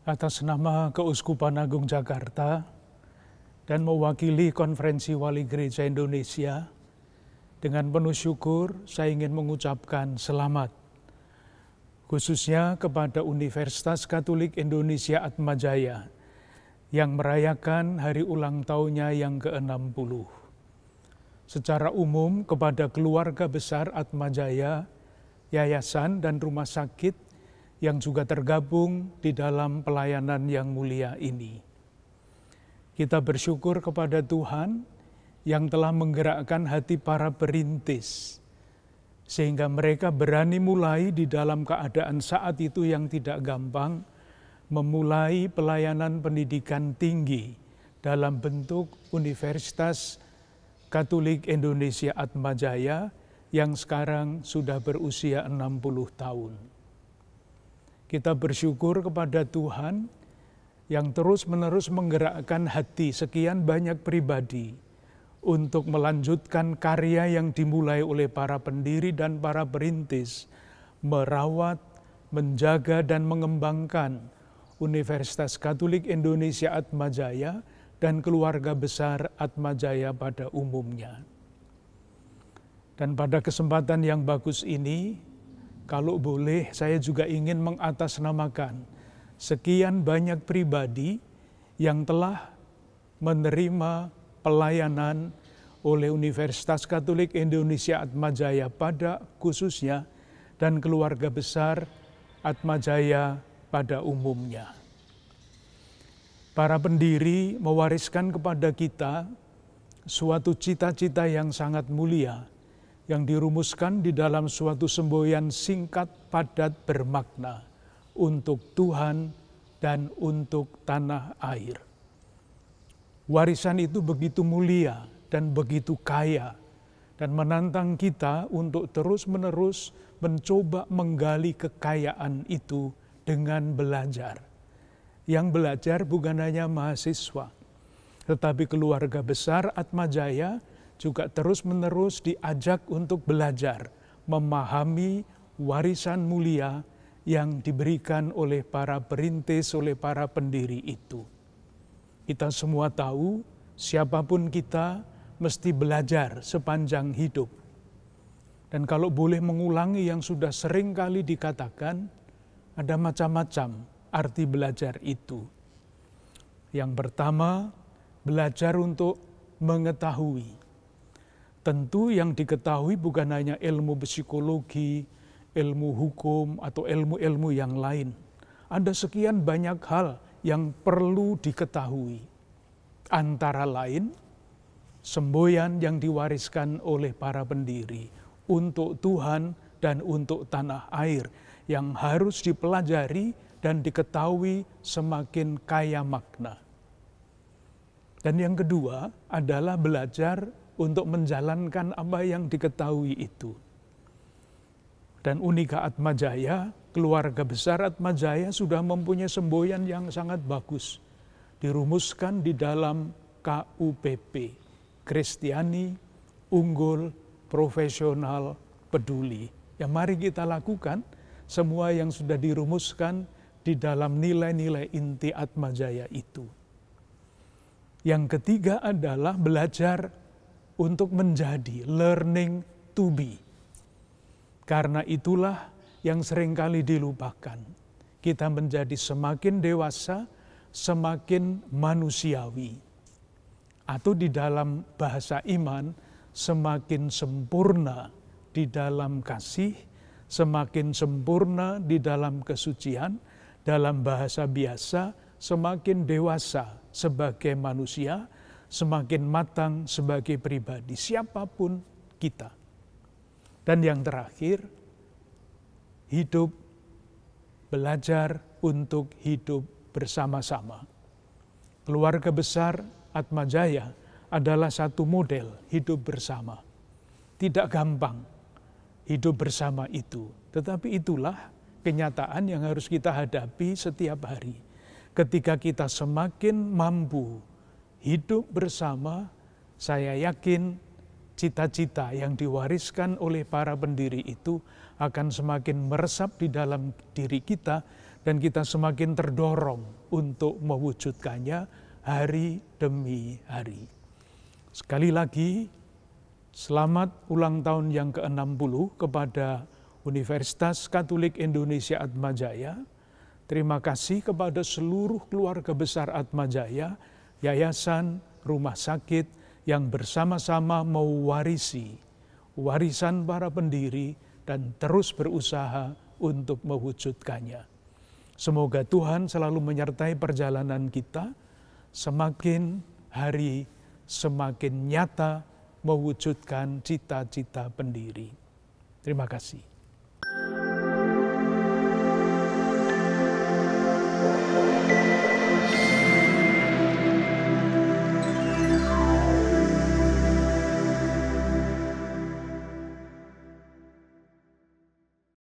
Atas nama Keuskupan Agung Jakarta dan mewakili Konferensi Wali Gereja Indonesia, dengan penuh syukur saya ingin mengucapkan selamat, khususnya kepada Universitas Katolik Indonesia Atmajaya yang merayakan hari ulang tahunnya yang ke-60. Secara umum kepada keluarga besar Atmajaya, yayasan dan rumah sakit yang juga tergabung di dalam pelayanan yang mulia ini. Kita bersyukur kepada Tuhan yang telah menggerakkan hati para perintis, sehingga mereka berani mulai di dalam keadaan saat itu yang tidak gampang, memulai pelayanan pendidikan tinggi dalam bentuk Universitas Katolik Indonesia Atmajaya yang sekarang sudah berusia 60 tahun. Kita bersyukur kepada Tuhan yang terus-menerus menggerakkan hati sekian banyak pribadi untuk melanjutkan karya yang dimulai oleh para pendiri dan para perintis, merawat, menjaga, dan mengembangkan Universitas Katolik Indonesia Atmajaya dan keluarga besar Atmajaya pada umumnya. Dan pada kesempatan yang bagus ini, kalau boleh, saya juga ingin mengatasnamakan sekian banyak pribadi yang telah menerima pelayanan oleh Universitas Katolik Indonesia Atmajaya pada khususnya dan keluarga besar Atmajaya pada umumnya. Para pendiri mewariskan kepada kita suatu cita-cita yang sangat mulia, yang dirumuskan di dalam suatu semboyan singkat, padat, bermakna untuk Tuhan dan untuk tanah air. Warisan itu begitu mulia dan begitu kaya dan menantang kita untuk terus-menerus mencoba menggali kekayaan itu dengan belajar. Yang belajar bukan hanya mahasiswa, tetapi keluarga besar Atmajaya juga terus-menerus diajak untuk belajar, memahami warisan mulia yang diberikan oleh para perintis, oleh para pendiri itu. Kita semua tahu, siapapun kita mesti belajar sepanjang hidup. Dan kalau boleh mengulangi yang sudah sering kali dikatakan, ada macam-macam arti belajar itu. Yang pertama, belajar untuk mengetahui. Tentu yang diketahui bukan hanya ilmu psikologi, ilmu hukum, atau ilmu-ilmu yang lain. Ada sekian banyak hal yang perlu diketahui. Antara lain, semboyan yang diwariskan oleh para pendiri untuk Tuhan dan untuk tanah air yang harus dipelajari dan diketahui semakin kaya makna. Dan yang kedua adalah belajar untuk menjalankan apa yang diketahui itu. Dan Unika Atmajaya, keluarga besar Atmajaya sudah mempunyai semboyan yang sangat bagus. Dirumuskan di dalam KUPP, Kristiani, Unggul, Profesional, Peduli. Ya mari kita lakukan semua yang sudah dirumuskan di dalam nilai-nilai inti Atmajaya itu. Yang ketiga adalah belajar untuk menjadi, learning to be. Karena itulah yang seringkali dilupakan. Kita menjadi semakin dewasa, semakin manusiawi. Atau di dalam bahasa iman, semakin sempurna di dalam kasih, semakin sempurna di dalam kesucian, dalam bahasa biasa, semakin dewasa sebagai manusia, semakin matang sebagai pribadi, siapapun kita. Dan yang terakhir, hidup, belajar untuk hidup bersama-sama. Keluarga besar Atmajaya adalah satu model hidup bersama. Tidak gampang hidup bersama itu, tetapi itulah kenyataan yang harus kita hadapi setiap hari. Ketika kita semakin mampu hidup bersama, saya yakin cita-cita yang diwariskan oleh para pendiri itu akan semakin meresap di dalam diri kita dan kita semakin terdorong untuk mewujudkannya hari demi hari. Sekali lagi, selamat ulang tahun yang ke-60 kepada Universitas Katolik Indonesia Atmajaya. Terima kasih kepada seluruh keluarga besar Atmajaya, yayasan, rumah sakit yang bersama-sama mewarisi warisan para pendiri dan terus berusaha untuk mewujudkannya. Semoga Tuhan selalu menyertai perjalanan kita, semakin hari semakin nyata mewujudkan cita-cita pendiri. Terima kasih.